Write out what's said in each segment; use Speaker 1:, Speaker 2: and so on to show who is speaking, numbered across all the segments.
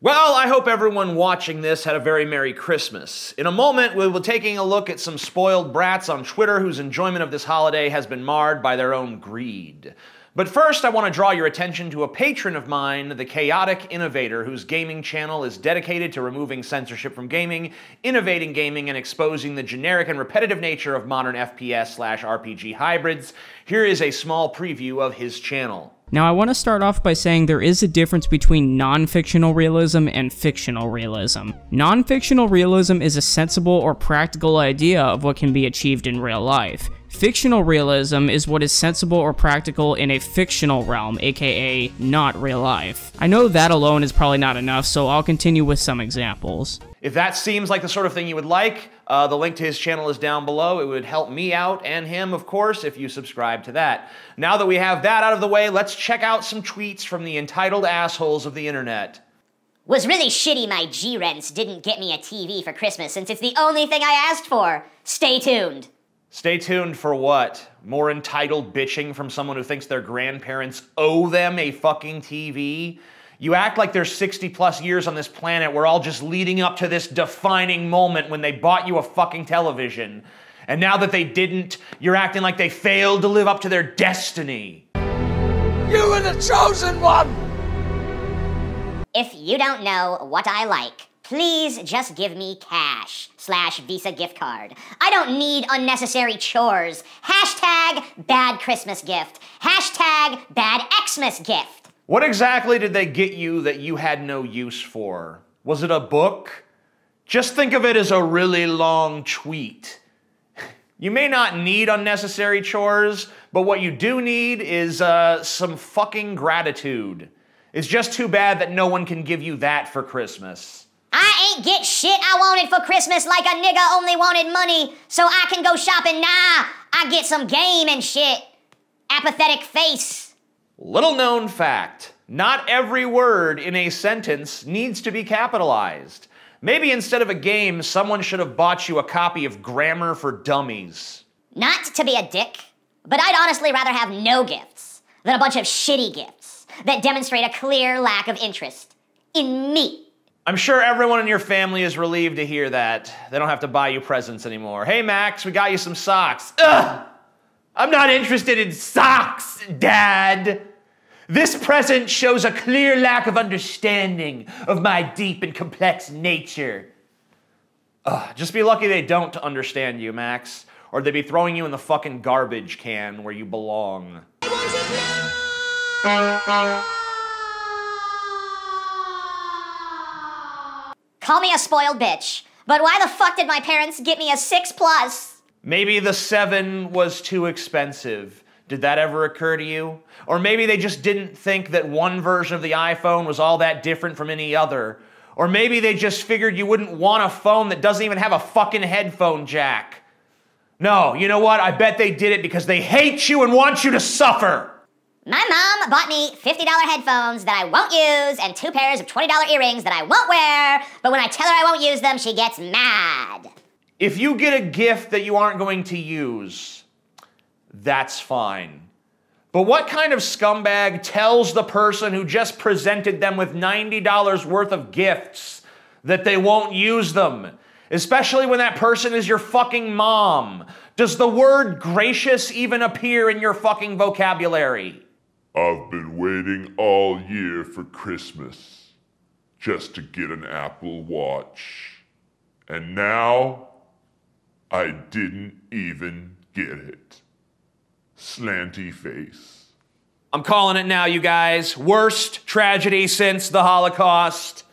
Speaker 1: Well, I hope everyone watching this had a very Merry Christmas. In a moment, we'll be taking a look at some spoiled brats on Twitter whose enjoyment of this holiday has been marred by their own greed. But first, I want to draw your attention to a patron of mine, the chaotic Innovator, whose gaming channel is dedicated to removing censorship from gaming, innovating gaming, and exposing the generic and repetitive nature of modern FPS/RPG hybrids. Here is a small preview of his channel.
Speaker 2: Now, I want to start off by saying there is a difference between non-fictional realism and fictional realism. Non-fictional realism is a sensible or practical idea of what can be achieved in real life. Fictional realism is what is sensible or practical in a fictional realm, aka not real life. I know that alone is probably not enough, so I'll continue with some examples.
Speaker 1: If that seems like the sort of thing you would like, the link to his channel is down below. It would help me out, and him, of course, if you subscribe to that. Now that we have that out of the way, let's check out some tweets from the entitled assholes of the internet.
Speaker 3: Was really shitty my G-Rents didn't get me a TV for Christmas since it's the only thing I asked for. Stay tuned.
Speaker 1: Stay tuned for what? More entitled bitching from someone who thinks their grandparents owe them a fucking TV? You act like there's 60 plus years on this planet we're all just leading up to this defining moment when they bought you a fucking television. And now that they didn't, you're acting like they failed to live up to their destiny.
Speaker 4: You were the chosen one!
Speaker 3: If you don't know what I like, please just give me cash/Visa gift card. I don't need unnecessary chores. Hashtag bad Christmas gift. Hashtag bad Xmas gift.
Speaker 1: What exactly did they get you that you had no use for? Was it a book? Just think of it as a really long tweet. You may not need unnecessary chores, but what you do need is some fucking gratitude. It's just too bad that no one can give you that for Christmas.
Speaker 3: I ain't get shit I wanted for Christmas like a nigga only wanted money so I can go shopping. Nah, I get some game and shit. Apathetic face.
Speaker 1: Little known fact, not every word in a sentence needs to be capitalized. Maybe instead of a game, someone should have bought you a copy of Grammar for Dummies.
Speaker 3: Not to be a dick, but I'd honestly rather have no gifts than a bunch of shitty gifts that demonstrate a clear lack of interest in me.
Speaker 1: I'm sure everyone in your family is relieved to hear that. They don't have to buy you presents anymore. Hey Max, we got you some socks. Ugh! I'm not interested in socks, Dad. This present shows a clear lack of understanding of my deep and complex nature. Just be lucky they don't understand you, Max, or they'd be throwing you in the fucking garbage can where you belong.
Speaker 3: Call me a spoiled bitch, but why the fuck did my parents get me a 6+?
Speaker 1: Maybe the 7 was too expensive. Did that ever occur to you? Or maybe they just didn't think that one version of the iPhone was all that different from any other. Or maybe they just figured you wouldn't want a phone that doesn't even have a fucking headphone jack. No, you know what? I bet they did it because they hate you and want you to suffer.
Speaker 3: My mom bought me $50 headphones that I won't use and 2 pairs of $20 earrings that I won't wear, but when I tell her I won't use them, she gets mad.
Speaker 1: If you get a gift that you aren't going to use, that's fine. But what kind of scumbag tells the person who just presented them with $90 worth of gifts that they won't use them? Especially when that person is your fucking mom. Does the word gracious even appear in your fucking vocabulary?
Speaker 5: I've been waiting all year for Christmas just to get an Apple Watch. And now, I didn't even get it. Slanty face.
Speaker 1: I'm calling it now, you guys. Worst tragedy since the Holocaust.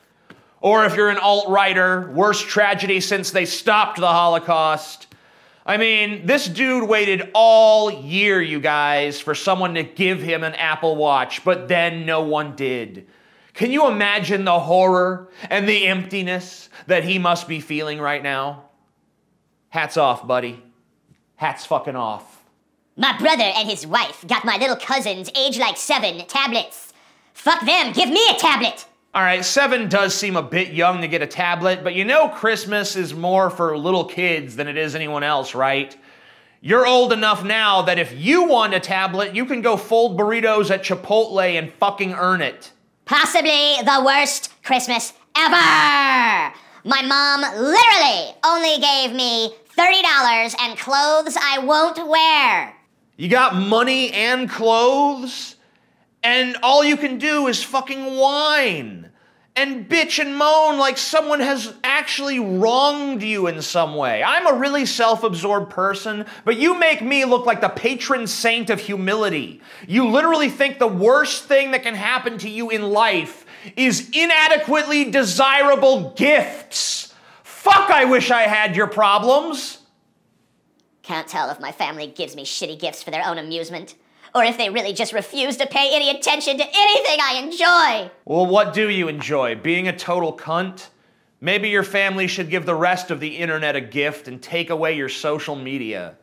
Speaker 1: Or if you're an alt-righter, worst tragedy since they stopped the Holocaust. I mean, this dude waited all year, you guys, for someone to give him an Apple Watch, but then no one did. Can you imagine the horror and the emptiness that he must be feeling right now? Hats off, buddy. Hats fucking off.
Speaker 3: My brother and his wife got my little cousins, aged like 7, tablets. Fuck them, give me a tablet!
Speaker 1: All right, 7 does seem a bit young to get a tablet, but you know Christmas is more for little kids than it is anyone else, right? You're old enough now that if you want a tablet, you can go fold burritos at Chipotle and fucking earn it.
Speaker 3: Possibly the worst Christmas ever! My mom literally only gave me $30 and clothes I won't wear.
Speaker 1: You got money and clothes, and all you can do is fucking whine and bitch and moan like someone has actually wronged you in some way. I'm a really self-absorbed person, but you make me look like the patron saint of humility. You literally think the worst thing that can happen to you in life is inadequately desirable gifts. Fuck, I wish I had your problems.
Speaker 3: Can't tell if my family gives me shitty gifts for their own amusement, or if they really just refuse to pay any attention to anything I enjoy.
Speaker 1: Well, what do you enjoy? Being a total cunt? Maybe your family should give the rest of the internet a gift and take away your social media.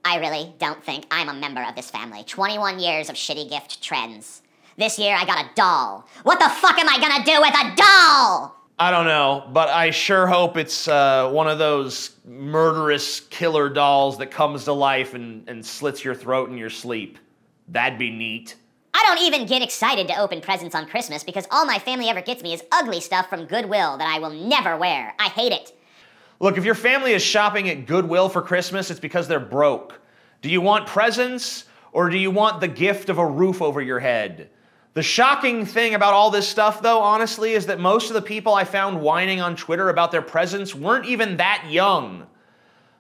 Speaker 3: I really don't think I'm a member of this family. 21 years of shitty gift trends. This year I got a doll. What the fuck am I gonna do with a doll?
Speaker 1: I don't know, but I sure hope it's one of those murderous killer dolls that comes to life and slits your throat in your sleep. That'd be neat.
Speaker 3: I don't even get excited to open presents on Christmas because all my family ever gets me is ugly stuff from Goodwill that I will never wear. I hate it.
Speaker 1: Look, if your family is shopping at Goodwill for Christmas, it's because they're broke. Do you want presents, or do you want the gift of a roof over your head? The shocking thing about all this stuff, though, honestly, is that most of the people I found whining on Twitter about their presents weren't even that young.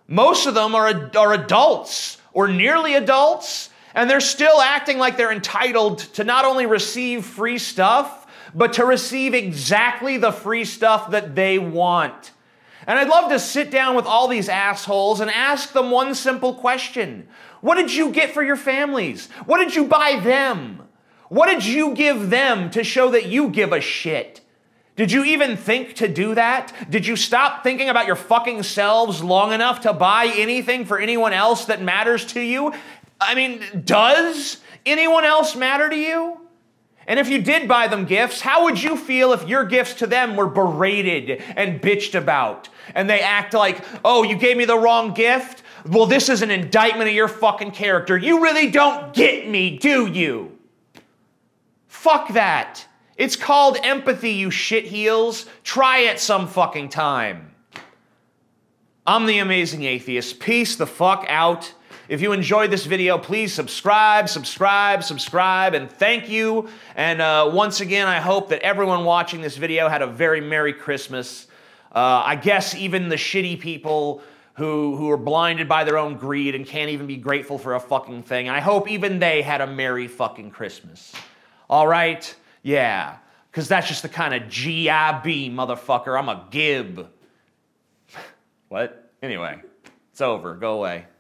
Speaker 1: Most of them are adults, or nearly adults, and they're still acting like they're entitled to not only receive free stuff, but to receive exactly the free stuff that they want. And I'd love to sit down with all these assholes and ask them one simple question. What did you get for your families? What did you buy them? What did you give them to show that you give a shit? Did you even think to do that? Did you stop thinking about your fucking selves long enough to buy anything for anyone else that matters to you? I mean, does anyone else matter to you? And if you did buy them gifts, how would you feel if your gifts to them were berated and bitched about? And they act like, oh, you gave me the wrong gift? Well, this is an indictment of your fucking character. You really don't get me, do you? Fuck that. It's called empathy, you shitheels. Try it some fucking time. I'm the Amazing Atheist. Peace the fuck out. If you enjoyed this video, please subscribe, and thank you. And once again, I hope that everyone watching this video had a very Merry Christmas. I guess even the shitty people who are blinded by their own greed and can't even be grateful for a fucking thing, I hope even they had a Merry fucking Christmas. All right? Yeah. Because that's just the kind of G-I-B, motherfucker. I'm a gib. What? Anyway, it's over. Go away.